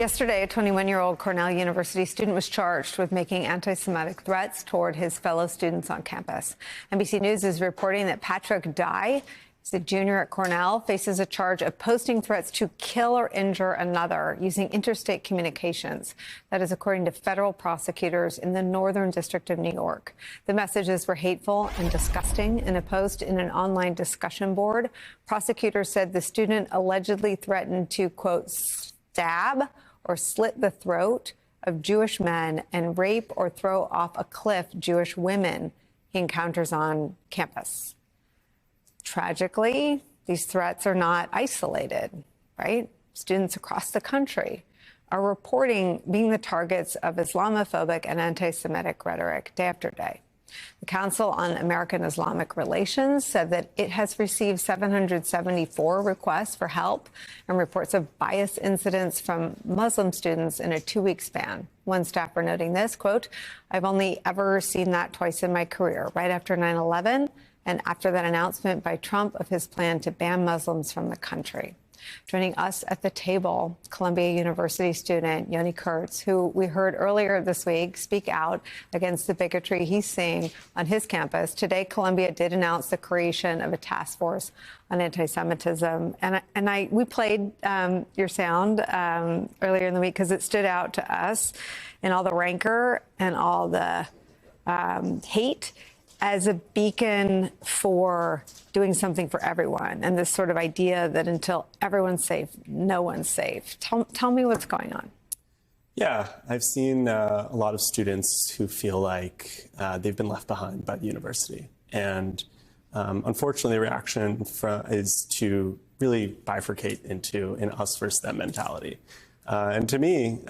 Yesterday, a 21-year-old Cornell University student was charged with making anti-Semitic threats toward his fellow students on campus. NBC News is reporting that Patrick Dye, a junior at Cornell, faces a charge of posting threats to kill or injure another using interstate communications. That is according to federal prosecutors in the Northern District of New York. The messages were hateful and disgusting. In a post in an online discussion board, prosecutors said the student allegedly threatened to, quote, stab or slit the throat of Jewish men and rape or throw off a cliff Jewish women he encounters on campus. Tragically, these threats are not isolated, right? Students across the country are reporting being the targets of Islamophobic and anti-Semitic rhetoric day after day. The Council on American Islamic Relations said that it has received 774 requests for help and reports of bias incidents from Muslim students in a 2-week span. One staffer noting this, quote, "I've only ever seen that twice in my career, right after 9/11 and after that announcement by Trump of his plan to ban Muslims from the country." Joining us at the table, Columbia University student Yoni Kurtz, who we heard earlier this week speak out against the bigotry he's seeing on his campus. Today, Columbia did announce the creation of a task force on anti-Semitism. And we played your sound earlier in the week because it stood out to us in all the rancor and all the hate as a beacon for doing something for everyone, and this sort of idea that until everyone's safe, no one's safe. Tell me what's going on. Yeah, I've seen a lot of students who feel like they've been left behind by the university. And unfortunately, the reaction is to really bifurcate into an us versus them mentality. And to me,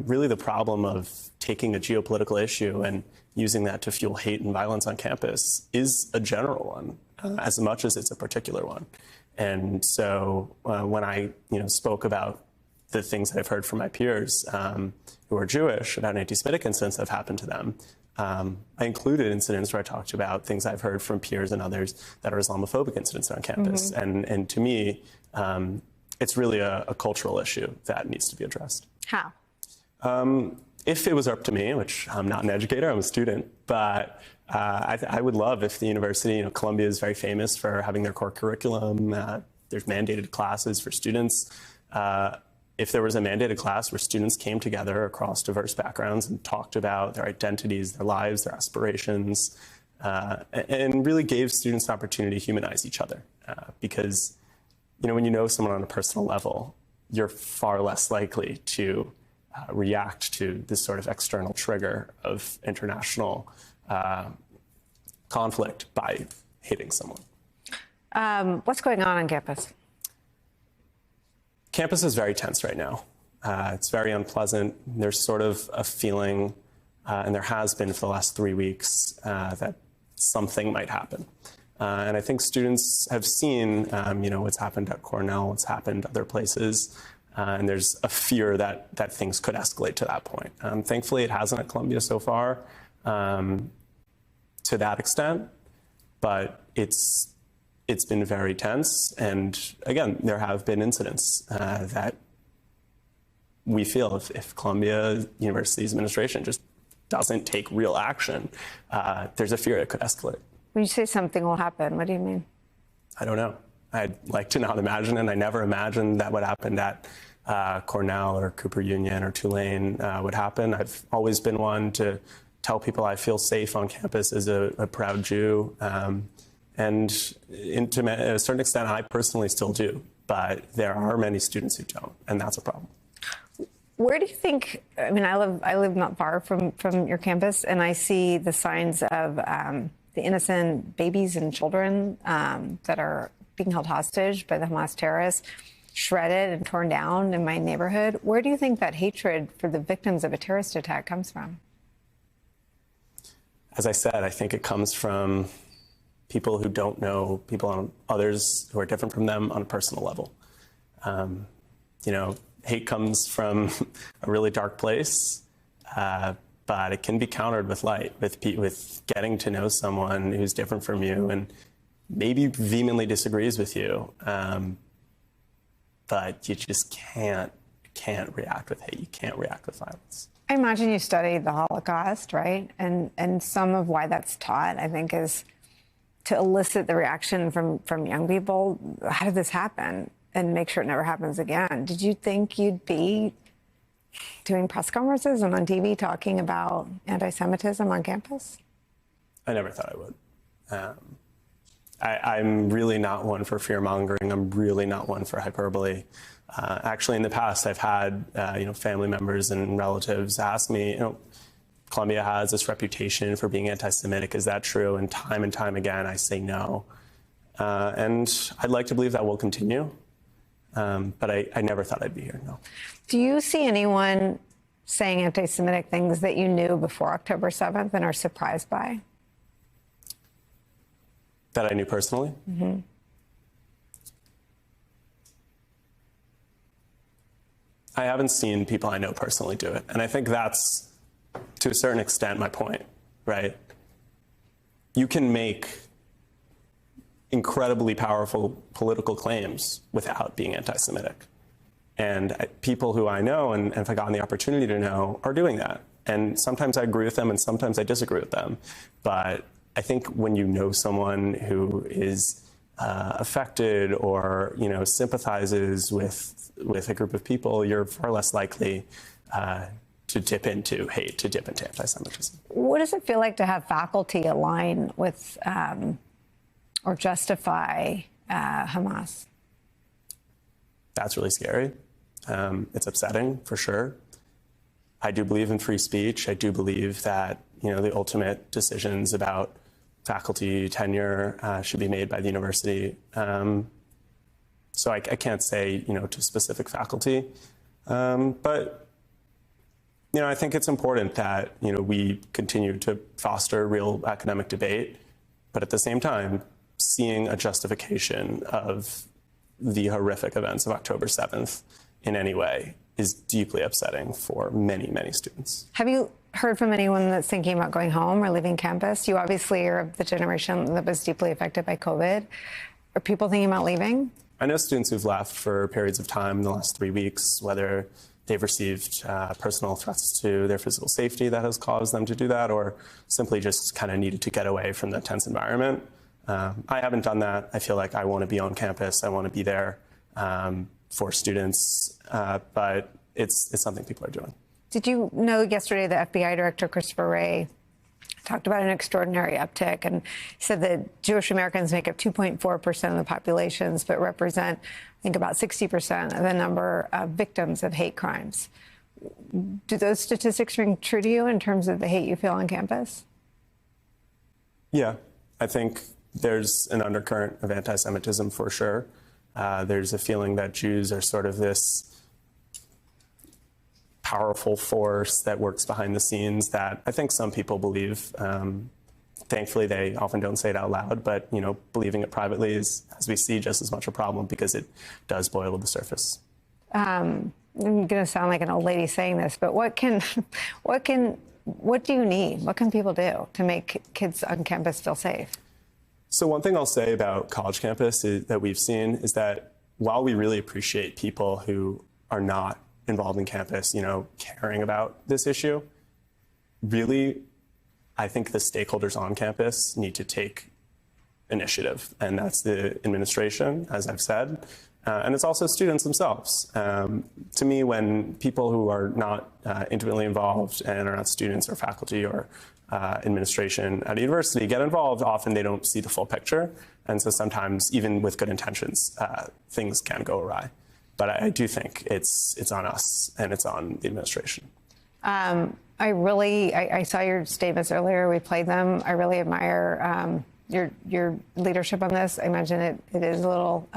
really the problem of taking a geopolitical issue and using that to fuel hate and violence on campus is a general one, as much as it's a particular one. And so when I spoke about the things that I've heard from my peers who are Jewish about anti-Semitic incidents that have happened to them, I included incidents where I talked about things I've heard from peers and others that are Islamophobic incidents on campus. Mm-hmm. And to me, it's really a cultural issue that needs to be addressed. How? If it was up to me, which I'm not an educator, I'm a student, but I would love if the university, Columbia is very famous for having their core curriculum. There's mandated classes for students. If there was a mandated class where students came together across diverse backgrounds and talked about their identities, their lives, their aspirations, and really gave students an opportunity to humanize each other. Because, when you know someone on a personal level, you're far less likely to react to this sort of external trigger of international conflict by hating someone. What's going on campus? Campus is very tense right now. It's very unpleasant. There's sort of a feeling, and there has been for the last 3 weeks, that something might happen. And I think students have seen, what's happened at Cornell, what's happened other places. And there's a fear that things could escalate to that point. Thankfully, it hasn't at Columbia so far to that extent, but it's been very tense. And again, there have been incidents that we feel if Columbia University's administration just doesn't take real action, there's a fear it could escalate. When you say something will happen, what do you mean? I don't know. I'd like to not imagine, and I never imagined that what happened at Cornell or Cooper Union or Tulane would happen. I've always been one to tell people I feel safe on campus as a proud Jew. And to a certain extent, I personally still do. But there are many students who don't, and that's a problem. Where do you think, I live not far from your campus, and I see the signs of the innocent babies and children that are being held hostage by the Hamas terrorists, shredded and torn down in my neighborhood. Where do you think that hatred for the victims of a terrorist attack comes from? As I said, I think it comes from people who don't know others who are different from them on a personal level. Hate comes from a really dark place, but it can be countered with light, with getting to know someone who's different from you and maybe vehemently disagrees with you. But you just can't can't react with hate. You can't react with violence. I imagine you studied the Holocaust, right? And some of why that's taught, I think, is to elicit the reaction from young people. How did this happen? And make sure it never happens again. Did you think you'd be doing press conferences and on TV talking about anti-Semitism on campus? I never thought I would. I'm really not one for fear-mongering. I'm really not one for hyperbole. Actually, in the past, I've had family members and relatives ask me, Columbia has this reputation for being anti-Semitic. Is that true? And time again, I say no. And I'd like to believe that will continue. But I never thought I'd be here, no. Do you see anyone saying anti-Semitic things that you knew before October 7th and are surprised by? That I knew personally? Mm-hmm. I haven't seen people I know personally do it. And I think that's, to a certain extent, my point, right? You can make incredibly powerful political claims without being anti-Semitic. And people who I know and have gotten the opportunity to know are doing that. And sometimes I agree with them and sometimes I disagree with them. But I think when you know someone who is affected or sympathizes with a group of people, you're far less likely to dip into hate, to dip into anti-Semitism. What does it feel like to have faculty align with or justify Hamas? That's really scary. It's upsetting, for sure. I do believe in free speech. I do believe that the ultimate decisions about faculty tenure should be made by the university. So I can't say to specific faculty, but I think it's important that we continue to foster real academic debate, but at the same time, seeing a justification of the horrific events of October 7th in any way is deeply upsetting for many, many students. Have you heard from anyone that's thinking about going home or leaving campus? You obviously are of the generation that was deeply affected by COVID. Are people thinking about leaving? I know students who've left for periods of time in the last 3 weeks, whether they've received personal threats to their physical safety that has caused them to do that, or simply just kind of needed to get away from the tense environment. I haven't done that. I feel like I want to be on campus. I want to be there for students, but it's something people are doing. Did you know yesterday the FBI Director Christopher Wray talked about an extraordinary uptick and said that Jewish Americans make up 2.4% of the populations, but represent, I think, about 60% of the number of victims of hate crimes. Do those statistics ring true to you in terms of the hate you feel on campus? Yeah, I think there's an undercurrent of anti-Semitism for sure. There's a feeling that Jews are sort of this powerful force that works behind the scenes that I think some people believe. Thankfully, they often don't say it out loud, but believing it privately is, as we see, just as much a problem because it does boil to the surface. I'm going to sound like an old lady saying this, but what do you need? What can people do to make kids on campus feel safe? So one thing I'll say about college campus that we've seen is that while we really appreciate people who are not involved in campus, caring about this issue, really, I think the stakeholders on campus need to take initiative, and that's the administration, as I've said, and it's also students themselves. To me, when people who are not intimately involved and are not students or faculty or administration at a university get involved, often they don't see the full picture, and so sometimes, even with good intentions, things can go awry. But I do think it's on us and it's on the administration. I saw your statements earlier. We played them. I really admire your leadership on this. I imagine it is a little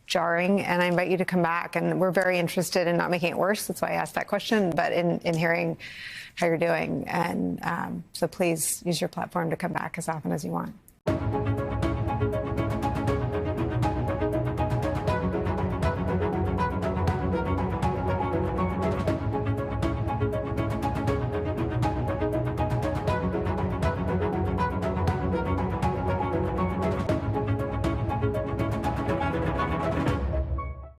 jarring, and I invite you to come back. And we're very interested in not making it worse. That's why I asked that question, but in hearing how you're doing. And so please use your platform to come back as often as you want.